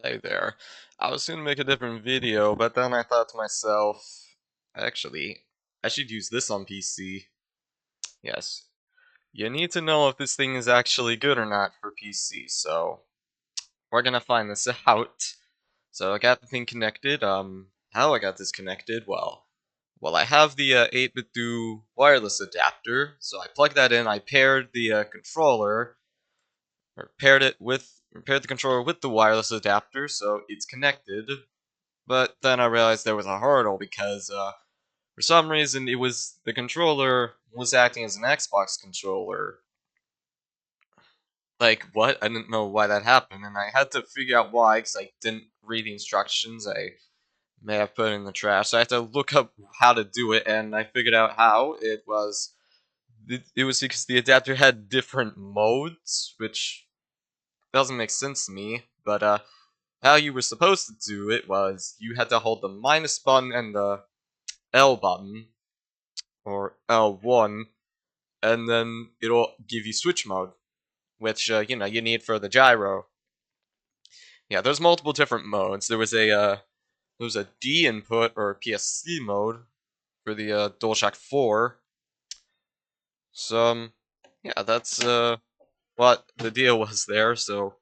Hey there. I was gonna make a different video, but then I thought to myself, actually, I should use this on PC. Yes. You need to know if this thing is actually good or not for PC, so we're gonna find this out. So I got the thing connected. How I got this connected? Well, I have the 8-bit do wireless adapter, so I plugged that in. I paired the controller, or paired the controller with the wireless adapter, so it's connected. But then I realized there was a hurdle because for some reason the controller was acting as an Xbox controller. Like what? I didn't know why that happened, and I had to figure out why because I didn't read the instructions. I may have put it in the trash. So I had to look up how to do it, and I figured out how. It was because the adapter had different modes, which doesn't make sense to me. But how you were supposed to do it was you had to hold the minus button and the L button, or L1, and then it'll give you switch mode, which, you need for the gyro. Yeah, there's multiple different modes. There was a D input, or PSC mode, for the DualShock 4. So, yeah, that's, what the deal was there, so,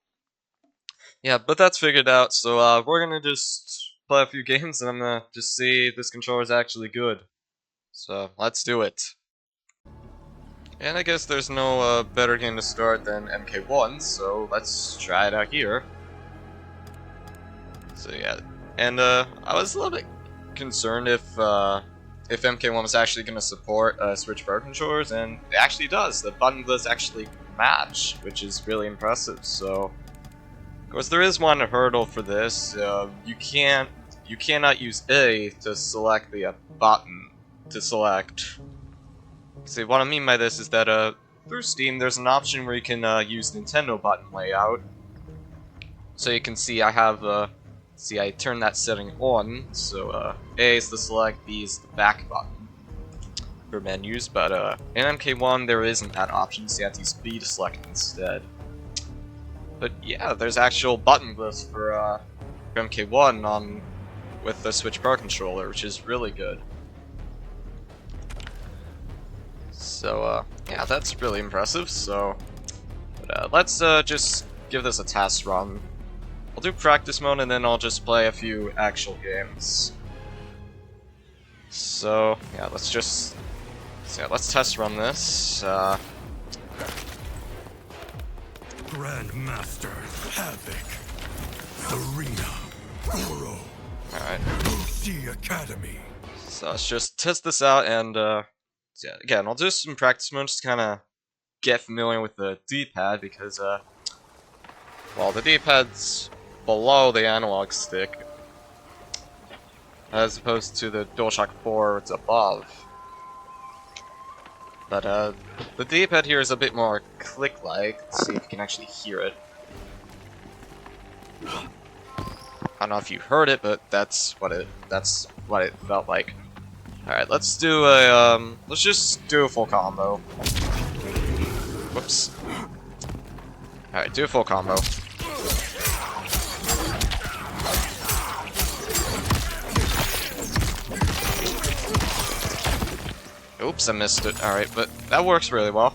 yeah, but that's figured out, so, we're gonna just play a few games, and I'm gonna just see if this controller is actually good. So, let's do it. And I guess there's no better game to start than MK1, so let's try it out here. So yeah, and I was a little bit concerned if MK1 was actually going to support Switch Pro controllers, and it actually does. The button does actually match, which is really impressive. So, of course, there is one hurdle for this. You cannot use A to select the button to select. See, what I mean by this is that through Steam, there's an option where you can use Nintendo button layout. So you can see I turned that setting on. So A is to select, B is the back button for menus. But in MK1 there isn't that option, so you have to use B to select instead. But yeah, there's actual button lists for MK1 with the Switch Pro controller, which is really good. So, yeah, that's really impressive, so... But, let's, just give this a test run. I'll do practice mode, and then I'll just play a few actual games. So, yeah, let's test run this, Grandmaster Havoc, Serena, Goro, Alright, the Academy. so let's just test this out, and, yeah, again, I'll do some practice mode, just kinda get familiar with the D-pad, because, well, the D-pad's below the analog stick, as opposed to the DualShock 4, it's above. But, the D-pad here is a bit more click-like. Let's see if you can actually hear it. I don't know if you heard it, but that's what it felt like. Alright, let's just do a full combo. Whoops. Alright, do a full combo. Oops, I missed it. Alright, but that works really well.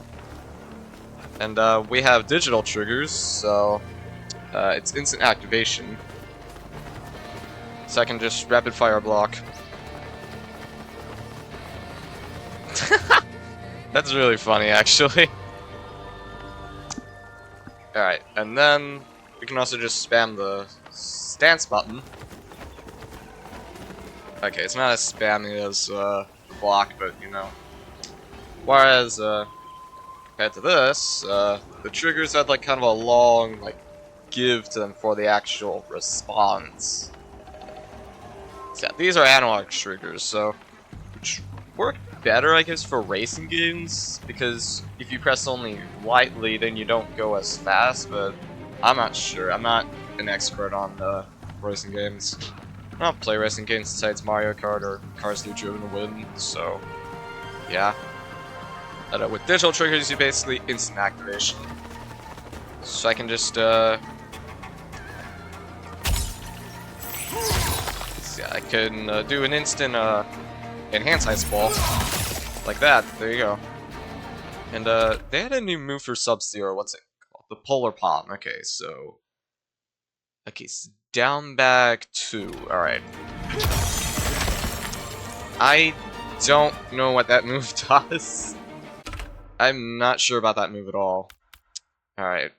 And we have digital triggers, so it's instant activation. So I can just rapid fire block. That's really funny, actually. Alright, and then we can also just spam the stance button. Okay, it's not as spammy as block, but you know. Whereas compared to this, the triggers had like kind of a long give to them for the actual response. So yeah, these are analog triggers, so which work better, I guess, for racing games, because if you press only lightly, then you don't go as fast, but I'm not sure. I'm not an expert on racing games. I don't play racing games besides Mario Kart or Cars 3 Driven to Win, so yeah. But with digital triggers, you basically instant activation. So I can just, So yeah, I can do an instant enhance ice ball like that. There you go. And they had a new move for Sub-Zero. What's it called? The Polar Palm. Okay, so down back 2. All right. I don't know what that move does. I'm not sure about that move at all. All right.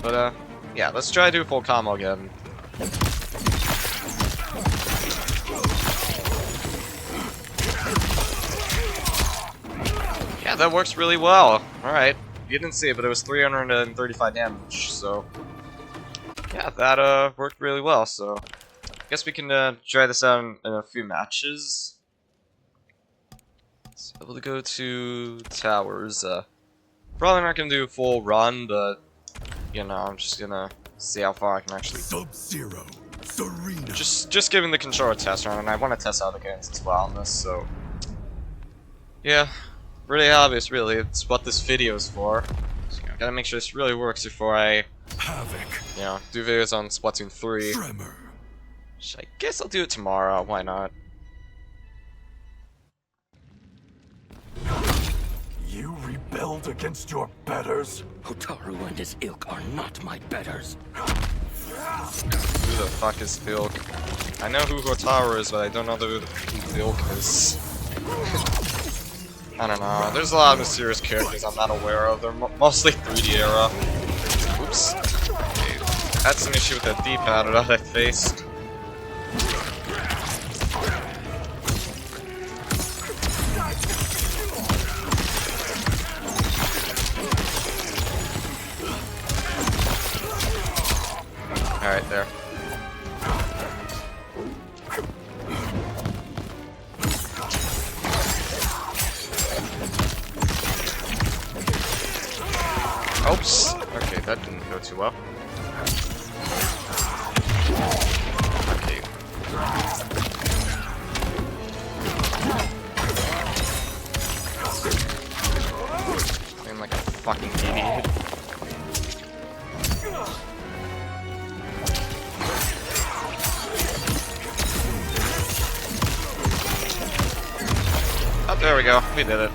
But yeah, let's try to do a full combo again. Yeah, that works really well. Alright. You didn't see it, but it was 335 damage, so... yeah, that worked really well, so... I guess we can try this out in a few matches. So able to go to towers. Probably not gonna do a full run, but... you know, I'm just gonna see how far I can actually... Sub-Zero, Serena. Just giving the controller test run, and I want to test out the games as well on this, so... yeah. Pretty obvious, really. It's what this video is for. So, you know, gotta make sure this really works before I, Havoc. you know, do videos on Splatoon 3. Tremor. Which I guess I'll do it tomorrow. Why not? You rebelled against your betters? Hotaru and his ilk are not my betters. Who the fuck is Ilk? I know who Hotaru is, but I don't know who the Ilk is. I don't know. There's a lot of mysterious characters I'm not aware of. They're mostly 3D era. Oops. Okay. That's an issue with the D-pad that I faced. Alright, there. Oops. Okay, that didn't go too well. Okay. Playing like a fucking idiot. Oh, there we go. We did it.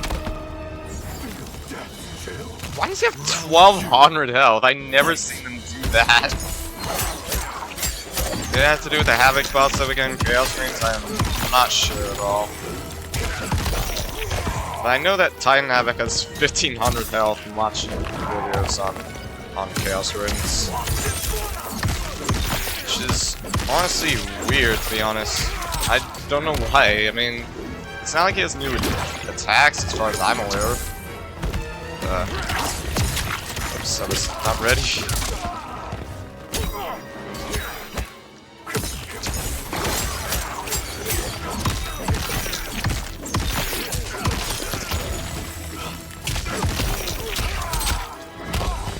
Why does he have 1200 health? I never seen him do that. Did it have to do with the Havoc spots that we get in Chaos Rings? I'm not sure at all. But I know that Titan Havoc has 1500 health from watching videos on Chaos Rings. Which is honestly weird, to be honest. I don't know why. I mean, it's not like he has new attacks as far as I'm aware of. Oops, I was not ready.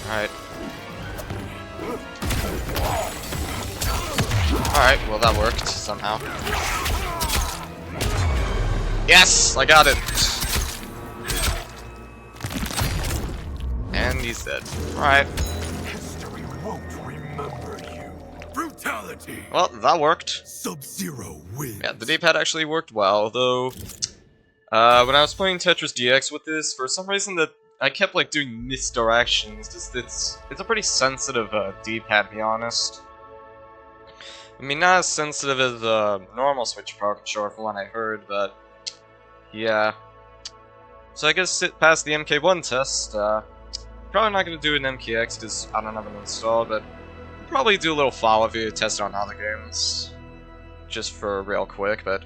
Alright. Alright, well that worked somehow. Yes! I got it! And he's dead. Alright. History won't remember you. Brutality. Well, that worked. Sub-Zero wins. Yeah, the D-pad actually worked well, though. When I was playing Tetris DX with this, for some reason that I kept like doing misdirections. Just it's a pretty sensitive D-pad, to be honest. I mean, not as sensitive as the normal Switch Pro controller, from what I heard, but yeah. So I guess it passed the MK1 test. Probably not going to do an MKX because I don't have it installed, but I'll probably do a little follow-up video test on other games, just for real quick. But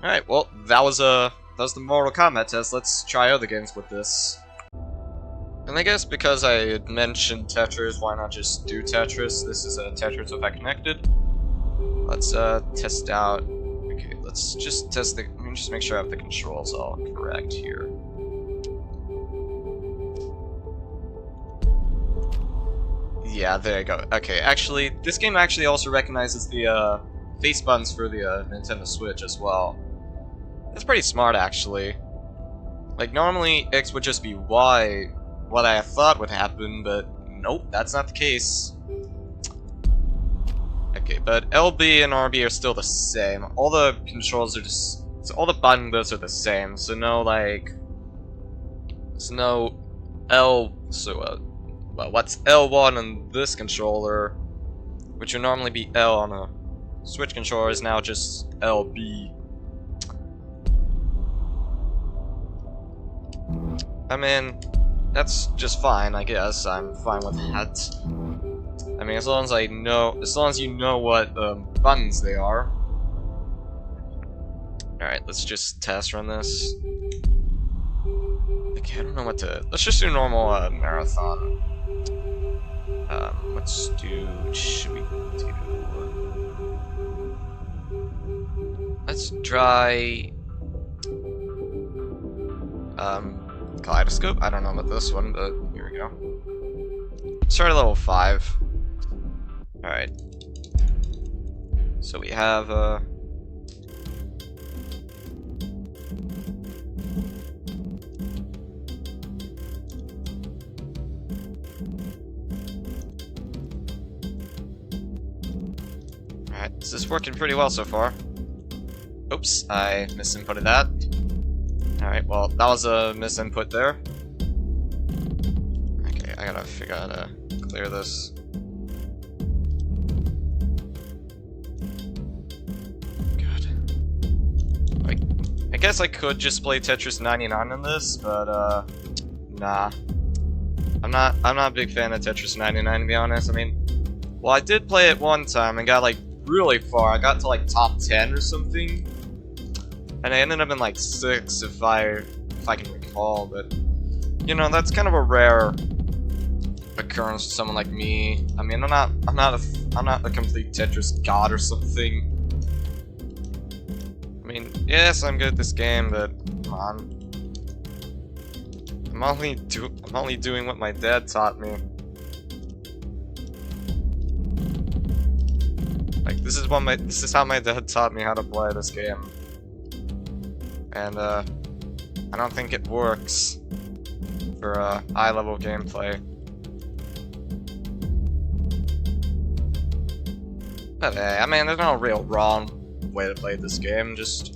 all right, well that was the Mortal Kombat test. Let's try other games with this. And I guess because I had mentioned Tetris, why not just do Tetris? This is a Tetris Effect Connected. Let's test out. Okay, let's just test the. Let me just make sure I have the controls all correct here. Yeah, there you go. Okay, actually, this game actually also recognizes the face buttons for the Nintendo Switch as well. That's pretty smart, actually. Like, normally X would just be Y, what I thought would happen, but nope, that's not the case. Okay, but LB and RB are still the same. All the controls are just... So all the button lists are the same, so no, like... So no L... So, well, what's L1 on this controller, which would normally be L on a Switch controller, is now just LB. I mean, that's just fine, I guess. I'm fine with that. I mean, as long as I know, as long as you know what buttons they are. Alright, let's just test run this. Okay, I don't know what to... Let's just do normal marathon. Let's do... What should we do? Let's try... Kaleidoscope? I don't know about this one, but here we go. Start at level 5. Alright. So we have, Alright, this is working pretty well so far. Oops, I misinputted that. Alright, well, that was a misinput there. Okay, I gotta figure out how to clear this. I guess I could just play Tetris 99 on this, but nah. I'm not a big fan of Tetris 99, to be honest. I mean, well, I did play it one time and got like really far. I got to like top 10 or something, and I ended up in like 6 if I can recall. But you know, that's kind of a rare occurrence for someone like me. I mean, I'm not a complete Tetris god or something. I mean, yes, I'm good at this game, but come on. I'm only doing what my dad taught me. Like, this is how my dad taught me how to play this game. And I don't think it works for high-level gameplay. But hey, I mean, there's no real wrong way to play this game, just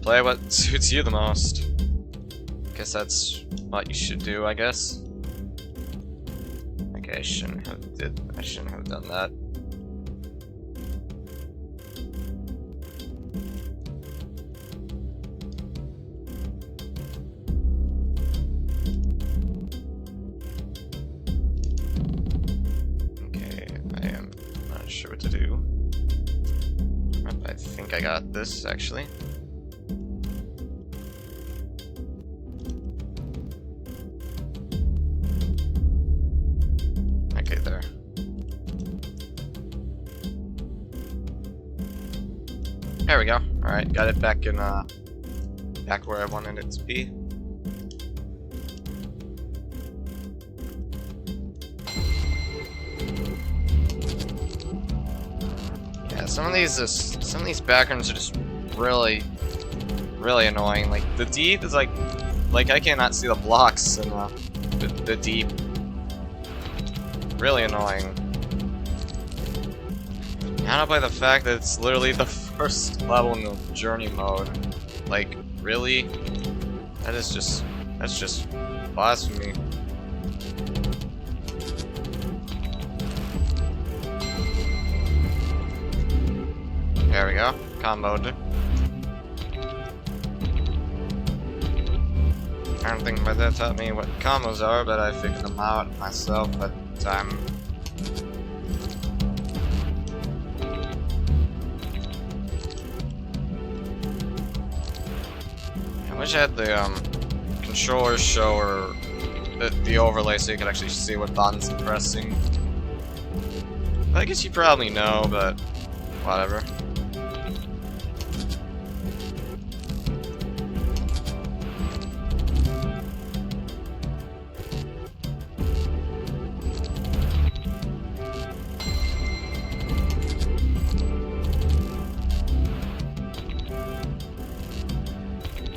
play what suits you the most. Guess that's what you should do, I guess. Okay, I shouldn't have done that. Okay, I am not sure what to do. I think I got this, actually. Okay, there. There we go. Alright, got it back in, back where I wanted it to be. Some of these backgrounds are just really annoying. Like the deep is like I cannot see the blocks in the deep. Really annoying. Not by the fact that it's literally the first level in the journey mode. Like really, that's just blasphemy. There we go, comboed. I don't think my dad taught me what combos are, but I figured them out myself at the time. I wish I had the controller show or the overlay so you could actually see what buttons I'm pressing. I guess you probably know, but whatever.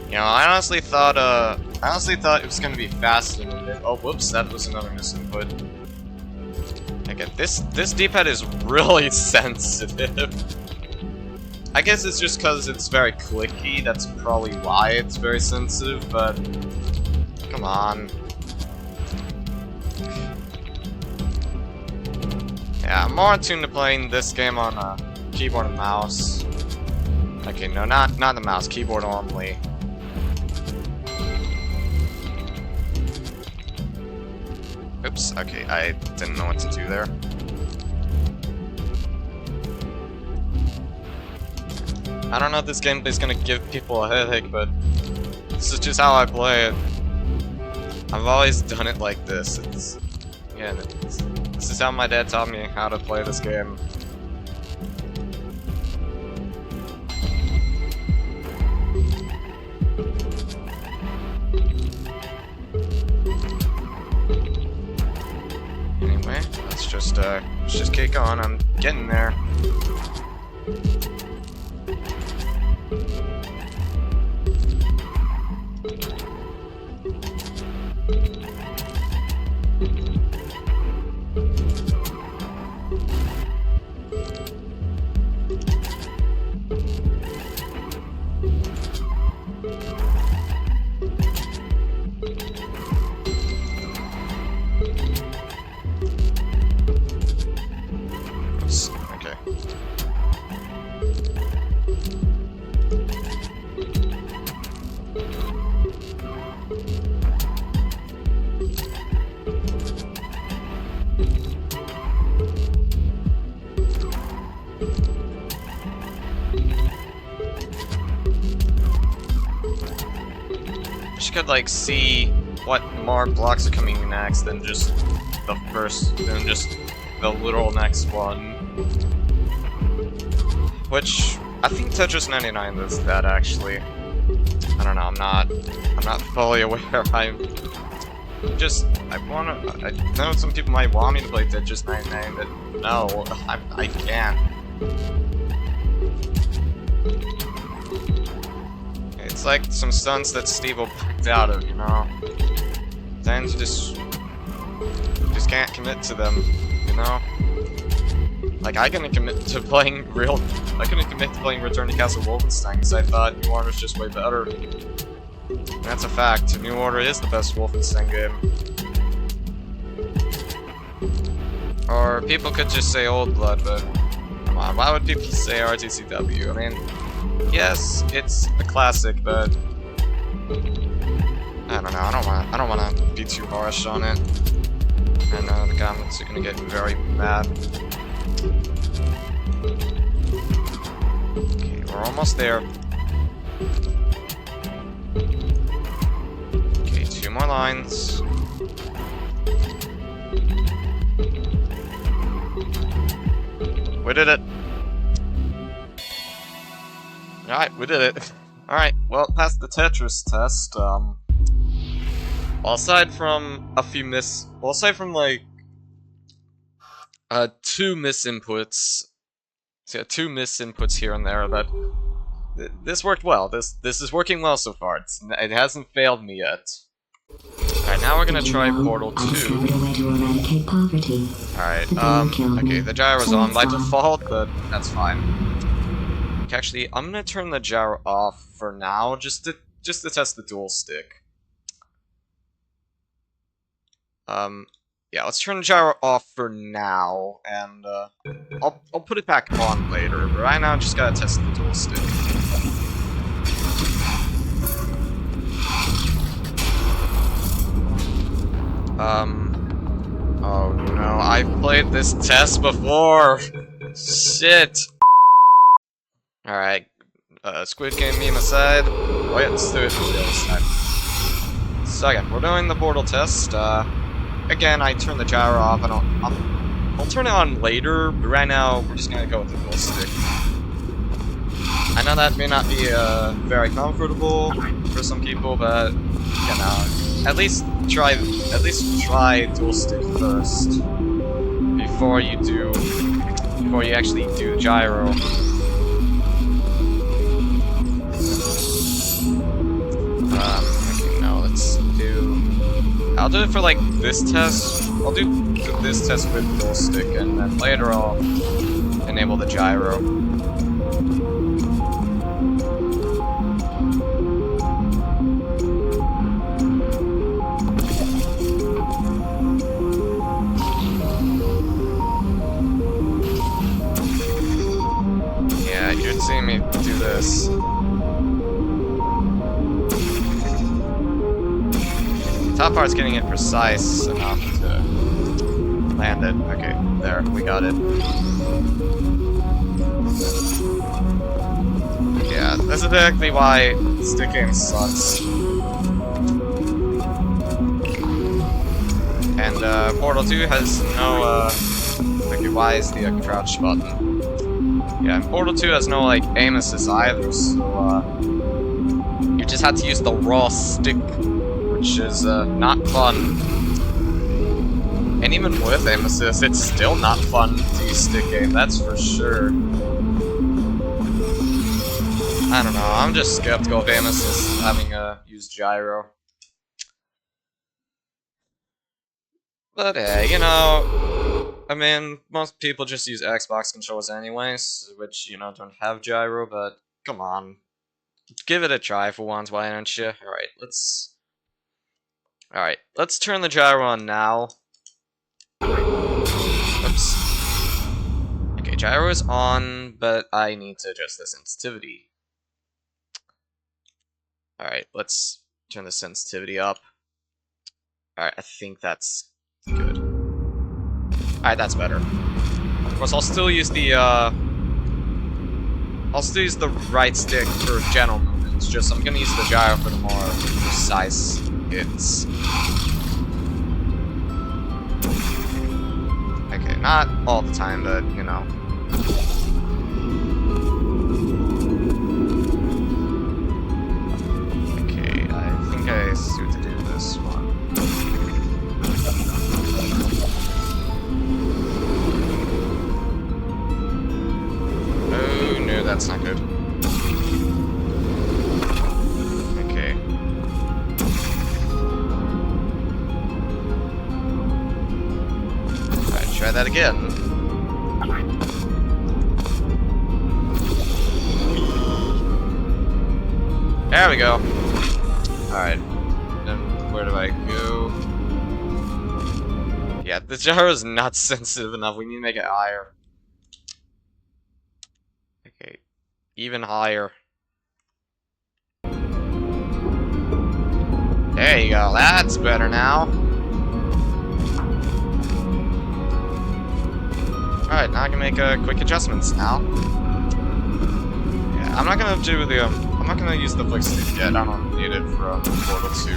You know, I honestly thought it was gonna be faster than it. Oh, whoops, that was another misinput. Okay, this D-pad is really sensitive. I guess it's just because it's very clicky, that's probably why it's very sensitive, but... Come on. Yeah, I'm more attuned to playing this game on a keyboard and mouse. Okay, no, not the mouse, keyboard only. Oops, okay, I didn't know what to do there. I don't know if this gameplay is gonna give people a headache, but this is just how I play it. I've always done it like this. This is how my dad taught me how to play this game. Anyway, let's just keep going. I'm getting there. Okay. Could like see what more blocks are coming next than just the literal next one. Which I think Tetris 99 does that actually. I don't know. I'm not fully aware. I know some people might want me to play Tetris 99, but no, I can't. It's like some stunts that Steve-O backed out of, you know? Then you just can't commit to them, you know? Like, I couldn't commit to playing Return to Castle Wolfenstein, because I thought New Order was just way better. And that's a fact. New Order is the best Wolfenstein game. Or people could just say Old Blood, but come on, why would people say RTCW? I mean, yes, it's a classic, but I don't know. I don't want to be too harsh on it. I know the comments are gonna get very mad. Okay, we're almost there. Okay, 2 more lines. We did it. Alright, we did it. Alright, well, passed the Tetris test, well, aside from like, 2 misinputs, so yeah, 2 misinputs here and there, that this worked well. This is working well so far. It hasn't failed me yet. Alright, now we're gonna try Portal 2. Alright, okay, the gyro's on by default, but that's fine. Actually, I'm gonna turn the gyro off for now, just to test the dual stick. Yeah, let's turn the gyro off for now, and I'll put it back on later. But right now, I just gotta test the dual stick. Oh no, I've played this test before. Shit. Alright, Squid Game meme aside, oh yeah, let's do it for the other side. So again, we're doing the Portal test. Again, I turn the gyro off, and I'll turn it on later, but right now, we're just gonna go with the dual stick. I know that may not be very comfortable for some people, but you know, at least try dual stick first before you actually do gyro. Okay, now let's do. I'll do it for like this test. I'll do do this test with dual stick, and then later I'll enable the gyro. Yeah, you're seeing me do this. Top part's getting it precise enough to land it. Okay, there, we got it. Yeah, that's exactly why stick aim sucks. And Portal 2 has no okay, why is the crouch button? Yeah, and Portal 2 has no like aim assist either, so you just had to use the raw stick, which is not fun. And even with aim assist, it's still not fun to use stick aim, that's for sure. I don't know, I'm just skeptical of aim assist having used gyro. But hey, you know, I mean, most people just use Xbox controllers anyways, which, you know, don't have gyro, but come on. Give it a try for once, why don't you? Alright, let's turn the gyro on now. Oops. Okay, gyro is on, but I need to adjust the sensitivity. Alright, let's turn the sensitivity up. Alright, I think that's good. Alright, that's better. Of course, I'll still use the right stick for general movements, just I'm gonna use the gyro for the more precise hits. Okay, not all the time, but, you know. Okay, I think I see what to do with this one. Oh, no, that's not good. Okay. Alright, try that again. There we go. Alright. Then where do I go? Yeah, the gyro is not sensitive enough. We need to make it higher. Okay. Even higher. There you go. That's better now. Alright, now I can make quick adjustments now. Yeah, I'm not gonna do the I'm not gonna use the flick stick yet. I don't need it for Portal 2.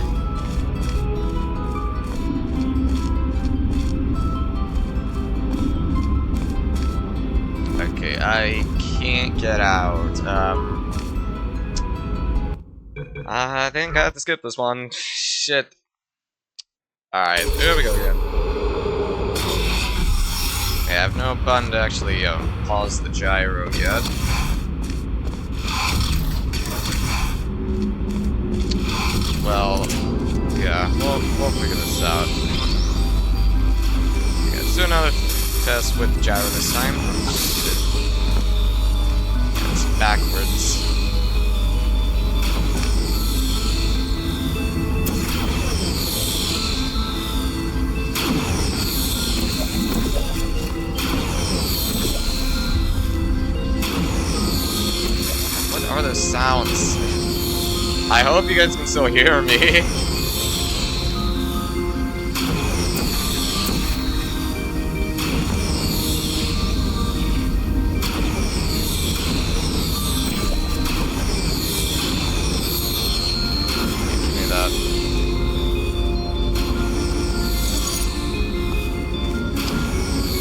Okay, I can't get out. I think I have to skip this one. Shit. Alright, here we go again. I have no button to actually pause the gyro yet. Well, yeah, we'll figure this out. Okay, let's do another test with gyro this time. It's backwards. What are those sounds? I hope you guys can still hear me. Give me that.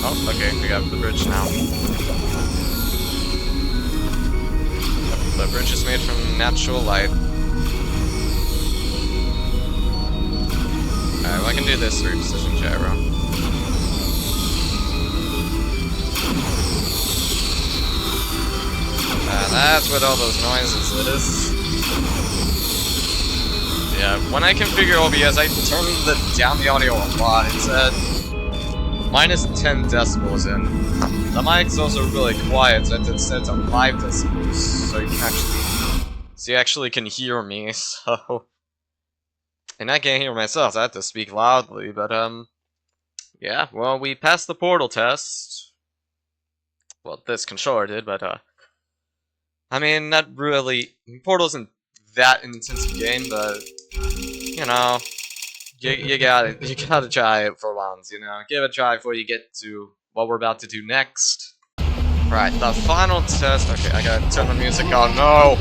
Oh, okay, we got the bridge now. The bridge is made from natural light. Alright, well I can do this through precision gyro. That's what all those noises is. Yeah, when I configure OBS, I turn down the audio a lot. It's minus 10 decibels, and the mic's also really quiet, so it's set to 5 decibels, so you actually can hear me, so... And I can't hear myself, so I have to speak loudly, but, yeah, well, we passed the portal test. Well, this controller did, but, I mean, not really... Portal isn't that an intensive game, but, you know... You gotta try it for once, you know? Give it a try before you get to what we're about to do next. Right, the final test... Okay, I gotta turn the music on. No!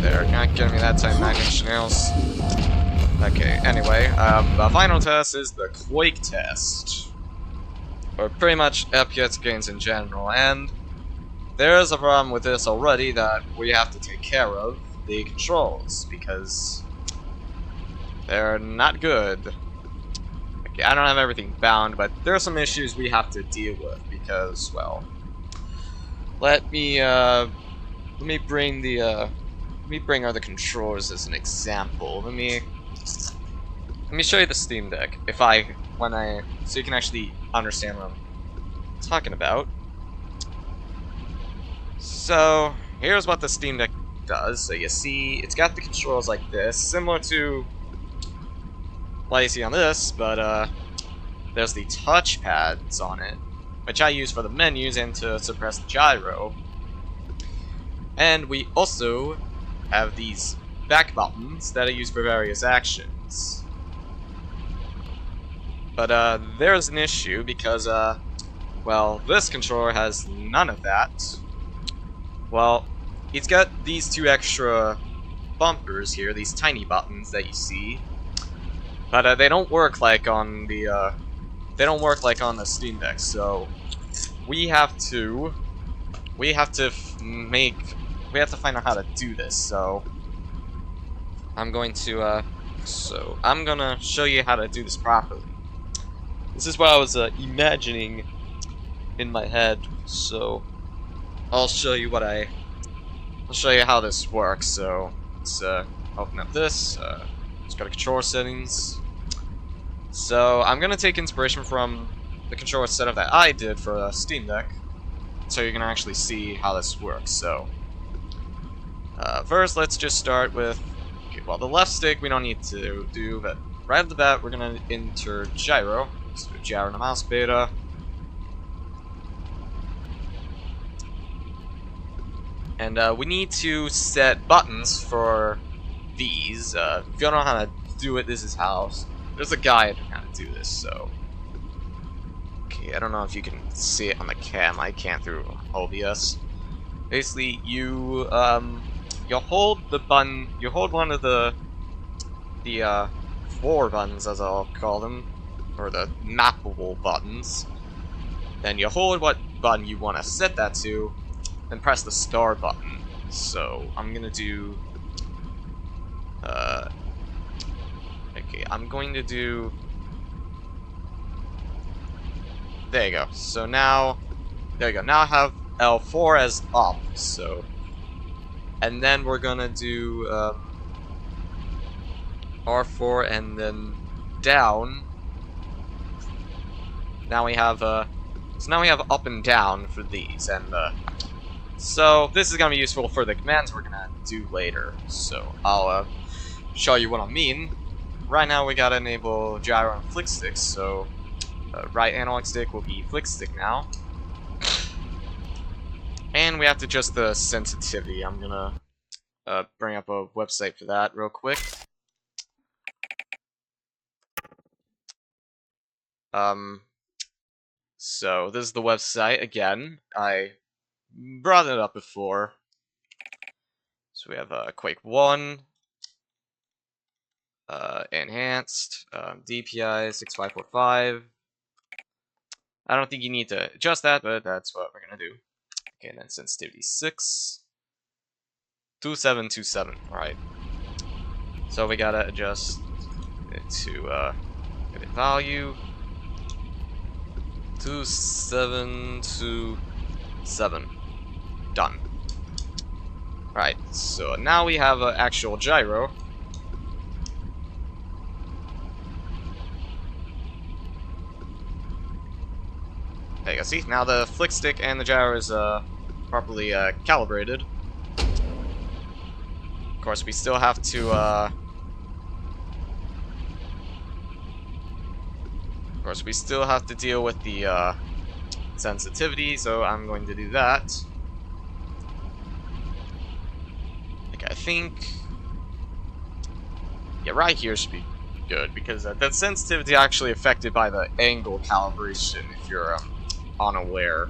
They're not giving me that time, 9 Inch Nails. Okay, anyway, the final test is the Quake test. Or pretty much FPS games in general, and there's a problem with this already that we have to take care of, the controls, because they're not good. Okay, I don't have everything bound, but there are some issues we have to deal with, because, well, let me bring other controllers as an example. Let me show you the Steam Deck, so you can actually understand what I'm talking about. So, here's what the Steam Deck does. So you see, it's got the controls like this, similar to what you see on this, but there's the touchpads on it, which I use for the menus and to suppress the gyro. And we also have these back buttons that I use for various actions. But there's an issue because, well, this controller has none of that. Well, it's got these two extra bumpers here, these tiny buttons that you see. But they don't work like on the Steam Deck, so we have to find out how to do this. So I'm gonna show you how to do this properly. This is what I was imagining in my head, so I'll show you how this works. So let's open up this. Let's go to controller settings. So I'm gonna take inspiration from the controller setup that I did for Steam Deck, so you can actually see how this works. So first, let's just start with, okay, well, the left stick we don't need to do, but right off the bat we're gonna enter gyro. So gyro in the mouse beta. And we need to set buttons for these. If you don't know how to do it, this is how. There's a guide on how to do this, so. Okay, I don't know if you can see it on the cam. I can't through OBS. Basically, you hold the button. You hold one of the floor buttons, as I'll call them, or the mappable buttons. Then you hold what button you want to set that to, then press the star button. So I'm gonna do. Okay, I'm going to do. There you go. So now, there you go. Now I have L4 as up. So, and then we're gonna do R4 and then down. Now we have so now we have up and down for these, and so this is gonna be useful for the commands we're gonna do later. So I'll show you what I mean. Right now we gotta enable gyro and flick sticks. So right analog stick will be flick stick now, and we have to adjust the sensitivity. I'm gonna bring up a website for that real quick. So this is the website again. I brought it up before. So we have Quake 1, enhanced, DPI 6545. I don't think you need to adjust that, but that's what we're gonna do. Okay, and then sensitivity 6, 2727. Alright. So we gotta adjust it to edit value 2727. Done. Right, so now we have an actual gyro. see, now the flick stick and the gyro is properly calibrated. Of course, we still have to deal with the sensitivity, so I'm going to do that. I think, yeah, right here should be good, because the sensitivity is actually affected by the angle calibration, if you're unaware.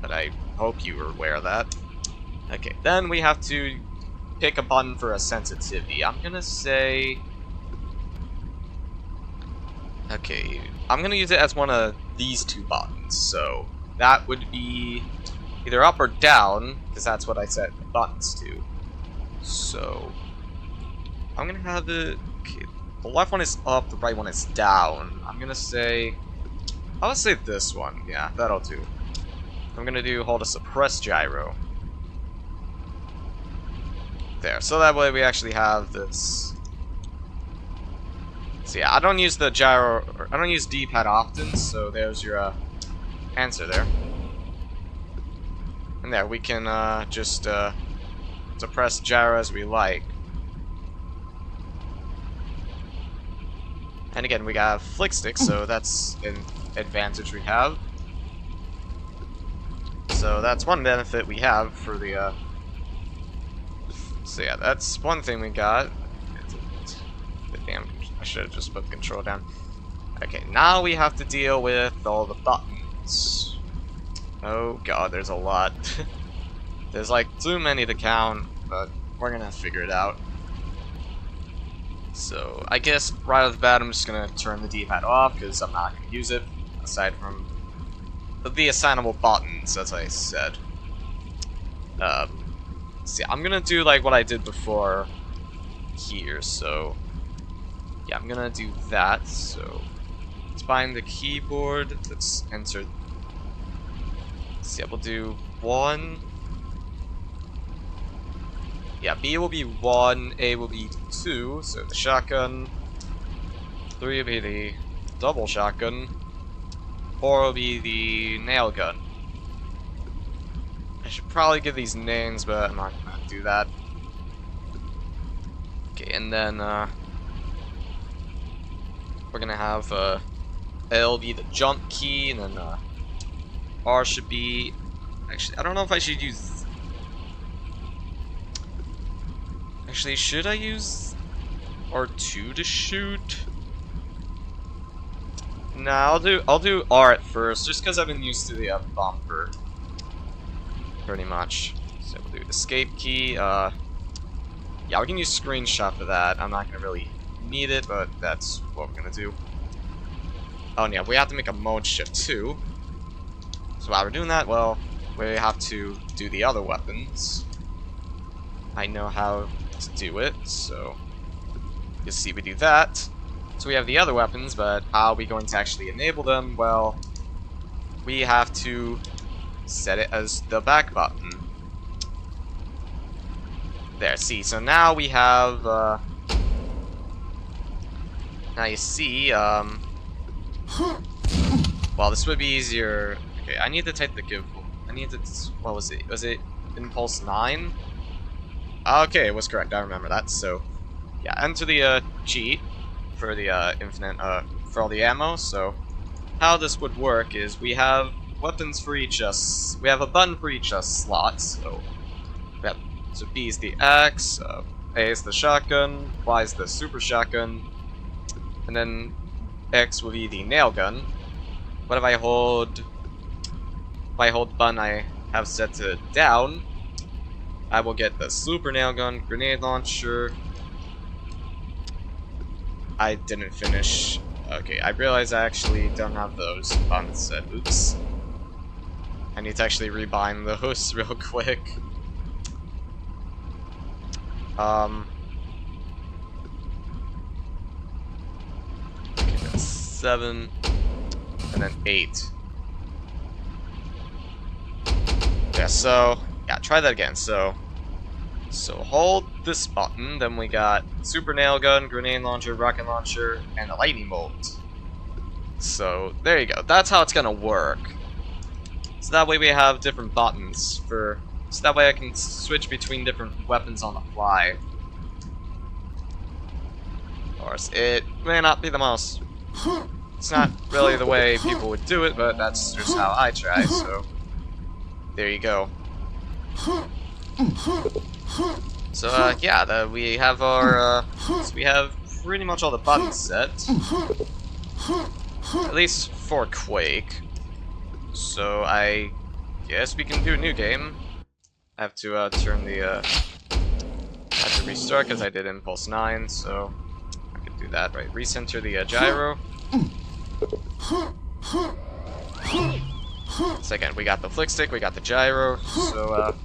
But I hope you were aware of that. Okay, then we have to pick a button for a sensitivity. I'm gonna say... Okay, I'm gonna use it as one of these two buttons, so that would be either up or down, because that's what I set the buttons to. So I'm gonna have the... Okay, the left one is up, the right one is down. I'm gonna say... I'll say this one, yeah, that'll do. I'm gonna do hold a suppress gyro. There, so that way we actually have this... So yeah, I don't use the gyro, or I don't use D-pad often, so there's your answer there. And there, we can just suppress gyro as we like. And again, we got flick stick, so that's an advantage we have. So that's one benefit we have for the so yeah, that's one thing we got. Damn, I should have just put the control down. Okay, now we have to deal with all the buttons. Oh god, there's a lot. There's like too many to count, but we're gonna figure it out. So I guess right off the bat I'm just gonna turn the D-pad off because I'm not gonna use it, aside from the assignable buttons, as I said. See, I'm gonna do like what I did before here, so yeah, I'm gonna do that. So let's find the keyboard. Let's enter. See, we'll do 1. Yeah, B will be 1, A will be 2, so the shotgun. 3 will be the double shotgun. 4 will be the nail gun. I should probably give these names, but I'm not gonna do that. Okay, and then we're gonna have L be the jump key, and then R should be... Actually, I don't know if I should use... Actually, should I use R2 to shoot? Nah, I'll do R at first, just because I've been used to the bumper. Pretty much. So we'll do escape key. Yeah, we can use screenshot for that. I'm not gonna really need it, but that's what we're gonna do. Oh, and yeah, we have to make a mode shift too. So while we're doing that, well, we have to do the other weapons. I know how to do it, so you see we do that. So we have the other weapons, but how are we going to actually enable them? Well, we have to set it as the back button. There, see, so now we have, now you see, well, this would be easier. Okay, I need to type the give. I need to, what was it? Was it Impulse 9? Okay, it was correct, I remember that, so, yeah, enter the, cheat for the, infinite, for all the ammo, so, how this would work is we have weapons for each we have a button for each slot, so yeah, so B is the axe, A is the shotgun, Y is the super shotgun, and then X will be the nail gun. But if I hold the button I have set to down, I will get the super nail gun, grenade launcher. I didn't finish. Okay, I realize I actually don't have those buttons set. Oops. I need to actually rebind those real quick. Okay, that's 7, and then 8. Yeah, so, yeah, try that again. So hold this button, then we got super nail gun, grenade launcher, rocket launcher, and a lightning bolt. So, there you go. That's how it's gonna work. So that way we have different buttons for... So that way I can switch between different weapons on the fly. Of course, it may not be the most... It's not really the way people would do it, but that's just how I try, so... There you go. So, yeah, we have our, so we have pretty much all the buttons set. At least for Quake. So, I guess we can do a new game. I have to, turn the, I have to restart because I did Impulse 9, so I can do that, right? Recenter the, gyro. Second, we got the flick stick, we got the gyro, so,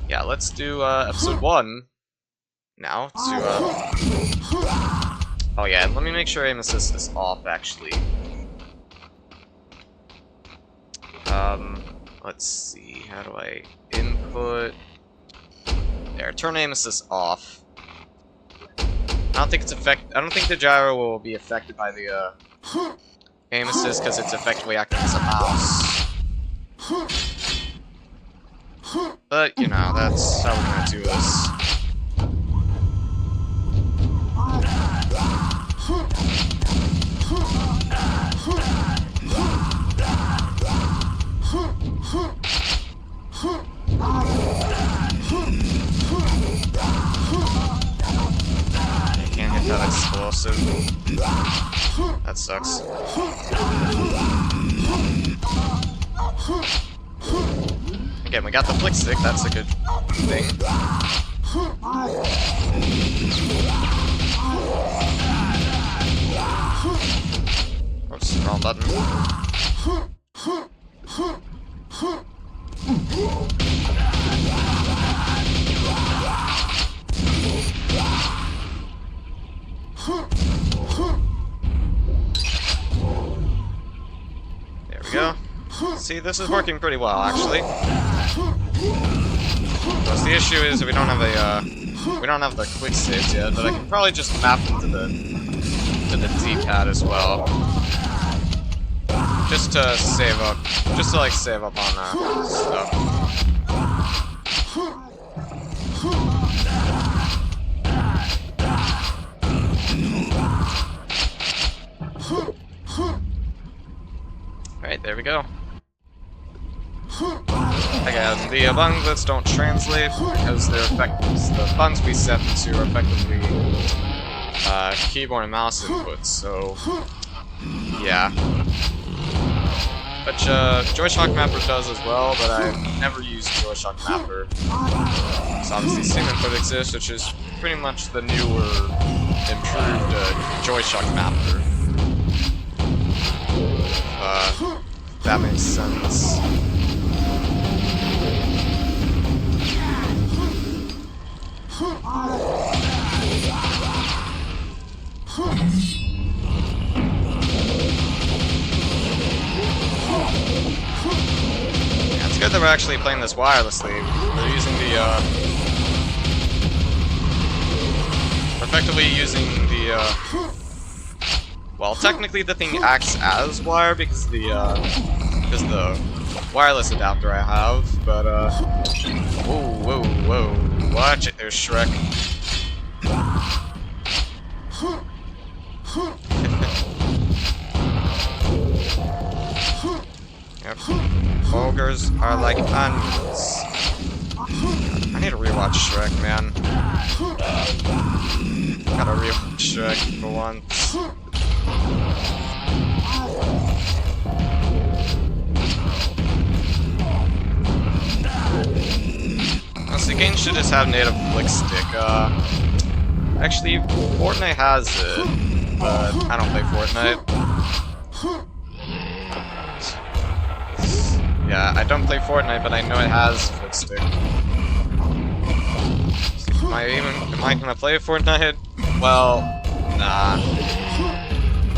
yeah, let's do, episode 1 now to, oh yeah, let me make sure aim assist is off, actually. Let's see, how do I input... There, turn aim assist off. I don't think the gyro will be affected by the, aim assist because it's effectively acting as a mouse. But, you know, that's how we're gonna do this. Can't hit that explosive. That sucks. Again, we got the flick stick, that's a good thing. Oops, wrong button. There we go. See, this is working pretty well, actually. Because the issue is we don't have the quick saves yet, but I can probably just map them to the D-pad as well. Just to save up, like save up on stuff. Alright, there we go. Again, the bunglets don't translate because they're the buttons we set to are effectively keyboard and mouse inputs, so yeah. But JoyShock Mapper does as well, but I've never used JoyShock Mapper. So obviously Steam Input exists, which is pretty much the newer, improved JoyShock Mapper. That makes sense. Yeah, it's good that we're actually playing this wirelessly. We're using the, effectively using the, well, technically the thing acts as wire because the wireless adapter I have, but, whoa, watch it there, Shrek. Yep. Ogres are like onions. I need to rewatch Shrek, man. Gotta rewatch Shrek for once. The game should just have native flick stick. Actually, Fortnite has it, but I don't play Fortnite. Yeah, I don't play Fortnite, but I know it has flick stick. Am I gonna play Fortnite? Well, nah.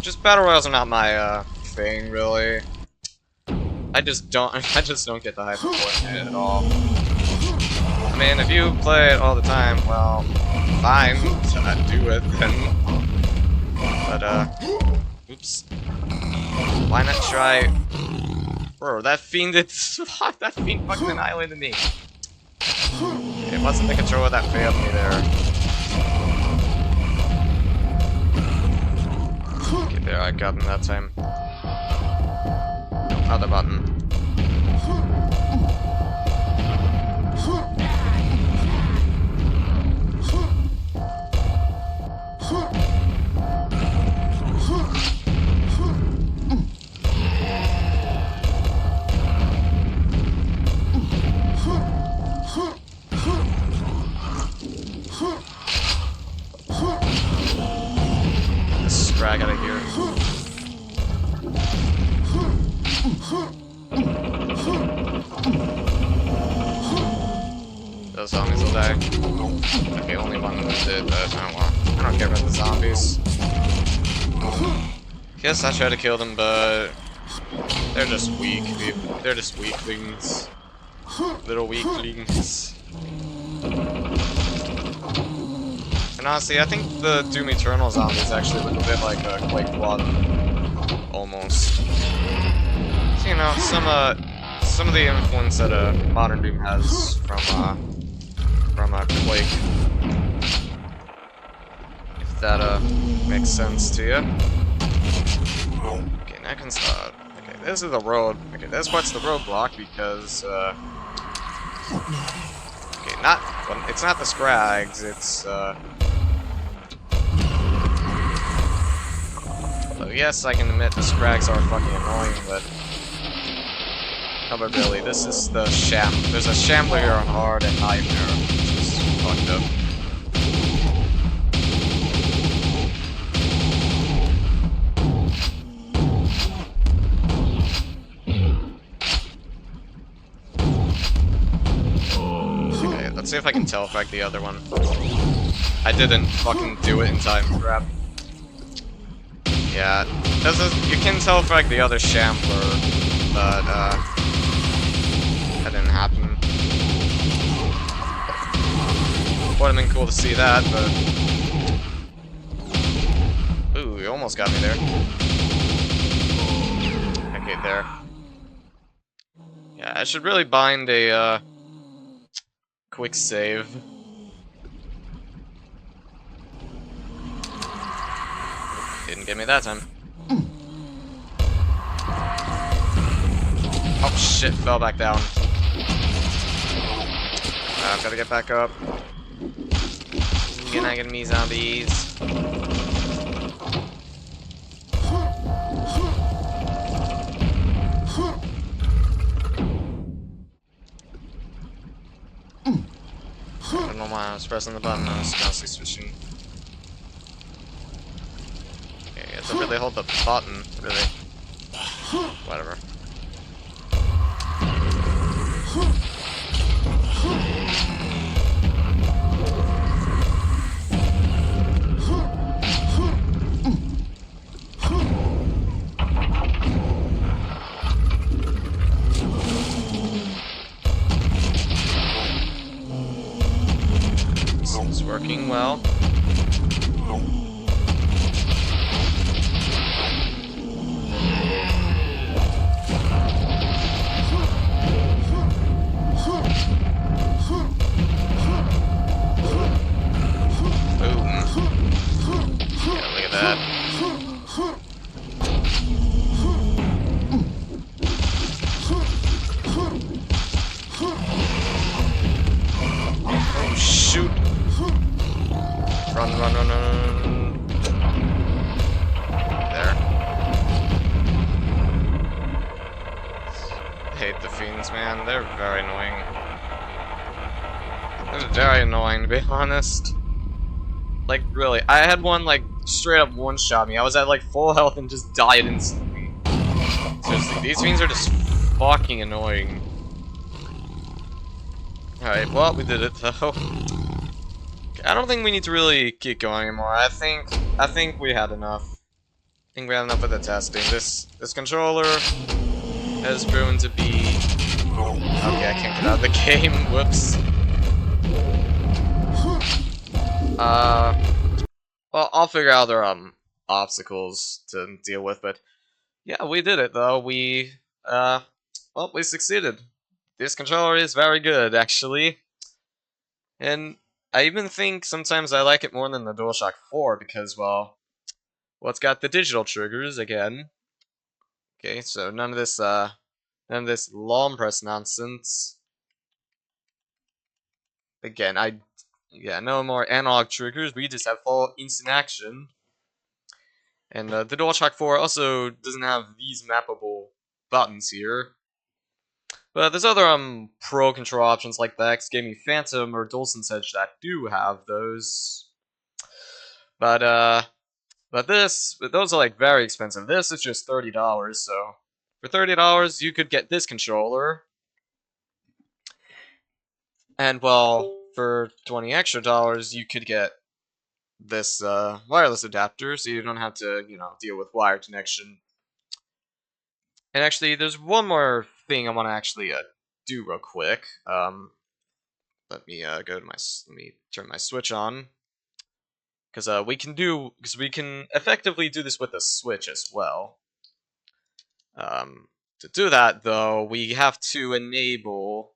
Just battle royals are not my thing, really. I just don't get the hype of Fortnite at all. I mean, if you play it all the time, well, fine, do it then. But, oops. Why not try... Bro, that fiend did... that fiend fucking annihilated me. It wasn't the controller that failed me there. Okay, there, I got him that time. Other button. Drag out of here. Those zombies will die. Okay, only one of them did, but oh well. I don't care about the zombies. Guess I tried to kill them, but they're just weak. They're just weaklings. Little weaklings. And honestly, I think the Doom Eternal zombies actually look a bit like a Quake 1. Almost. So, you know, some of the influence that modern Doom has from Quake. If that makes sense to you. Okay, now I can start. Okay, this is the road. Okay, this part's the roadblock because okay, well, it's not the Scrags, it's so yes, I can admit the Scrags are fucking annoying, but but really, this is the There's a Shambler here on hard and Nightmare, which is fucked up. Okay, let's see if I can telefrag the other one. I didn't fucking do it in time, crap. Yeah, you can telefrag the other Shambler, but that didn't happen. Would have been cool to see that, but ooh, you almost got me there. Okay, there. Yeah, I should really bind a quick save. Didn't get me that time. Oh shit, fell back down. I've gotta get back up. You're not getting me, zombies. I don't know why I was pressing the button, I was constantly switching. Okay, you have to really hold the button, really. Whatever. This is working well. Run. There. I hate the fiends, man. They're very annoying. They're very annoying, to be honest. Like, really. I had one, like, straight up one-shot me. I was at, like, full health and just died instantly. Seriously, these fiends are just fucking annoying. Alright, well, we did it, though. I don't think we need to really keep going anymore. I think we had enough. I think we had enough of the testing. This controller has proven to be... Okay, I can't get out of the game. Whoops. Well, I'll figure out other obstacles to deal with, but Yeah, we did it though. Well, we succeeded. This controller is very good, actually. And I even think sometimes I like it more than the DualShock 4 because, well, it's got the digital triggers again. Okay, so none of this long press nonsense. Again, yeah, no more analog triggers. We just have full instant action. And the DualShock 4 also doesn't have these mappable buttons here. But there's other pro control options like the X Gaming Phantom or DualSense Edge that do have those. But those are like very expensive. This is just $30, so for $30 you could get this controller. And well, for $20 extra you could get this wireless adapter, so you don't have to, deal with wire connection. And actually, there's one more thing I want to actually do real quick. Let me turn my switch on, because we can effectively do this with a switch as well. To do that though, we have to enable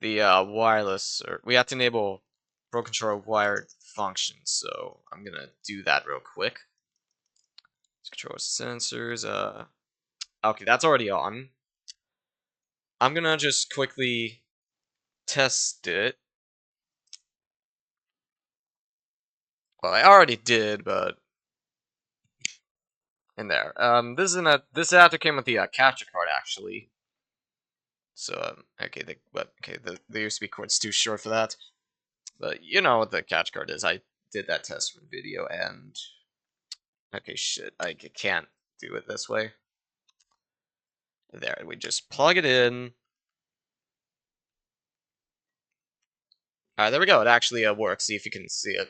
the wireless, or we have to enable Pro Controller wired functions. So I'm gonna do that real quick. Let's control sensors. Okay, that's already on. I'm gonna just quickly test it. Well, I already did, but in there. This adapter came with the capture card actually. So okay, the USB cord's too short for that. But you know what the capture card is. I did that test video, and okay, shit, I can't do it this way. There, we just plug it in. Alright, there we go. It actually works. See if you can see it.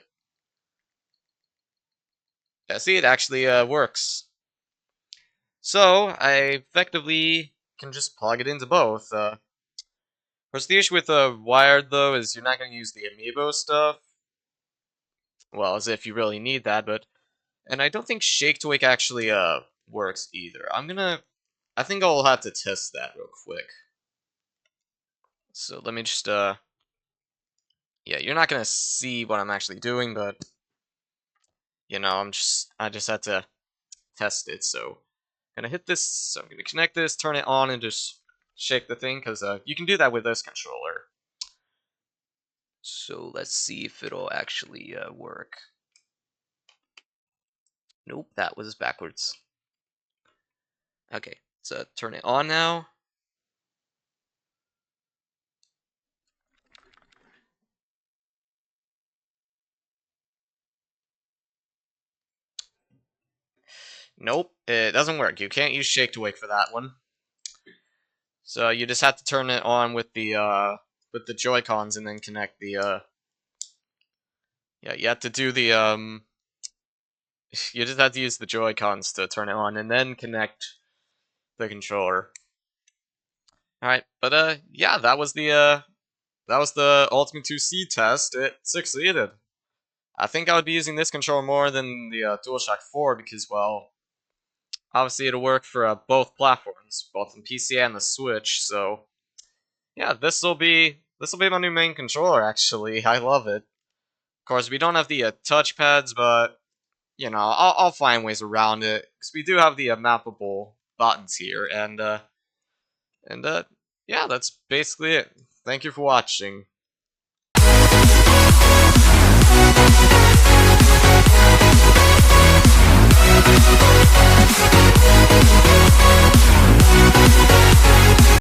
Yeah, see, it actually works. So, I effectively can just plug it into both. Of course, the issue with wired, though, is you're not going to use the Amiibo stuff. Well, as if you really need that, but... And I don't think Shake to Wake actually works either. I think I'll have to test that real quick. So let me just yeah, you're not gonna see what I'm actually doing, but I just had to test it. So I'm gonna hit this. So I'm gonna connect this, turn it on, and just shake the thing, because you can do that with this controller. So let's see if it'll actually work. Nope, that was backwards. Okay, so turn it on now. Nope, it doesn't work. You can't use Shake to Wake for that one. So you just have to turn it on with the Joy-Cons and then connect the yeah, you have to do the you just have to use the Joy-Cons to turn it on and then connect the controller. Alright, but yeah, that was the Ultimate 2C test. It succeeded. I think I would be using this controller more than the DualShock 4 because, well, obviously it'll work for both platforms, both the PC and the Switch. So, yeah, this will be my new main controller. Actually, I love it. Of course, we don't have the touchpads, but I'll find ways around it because we do have the mappable buttons here, and yeah, that's basically it. Thank you for watching.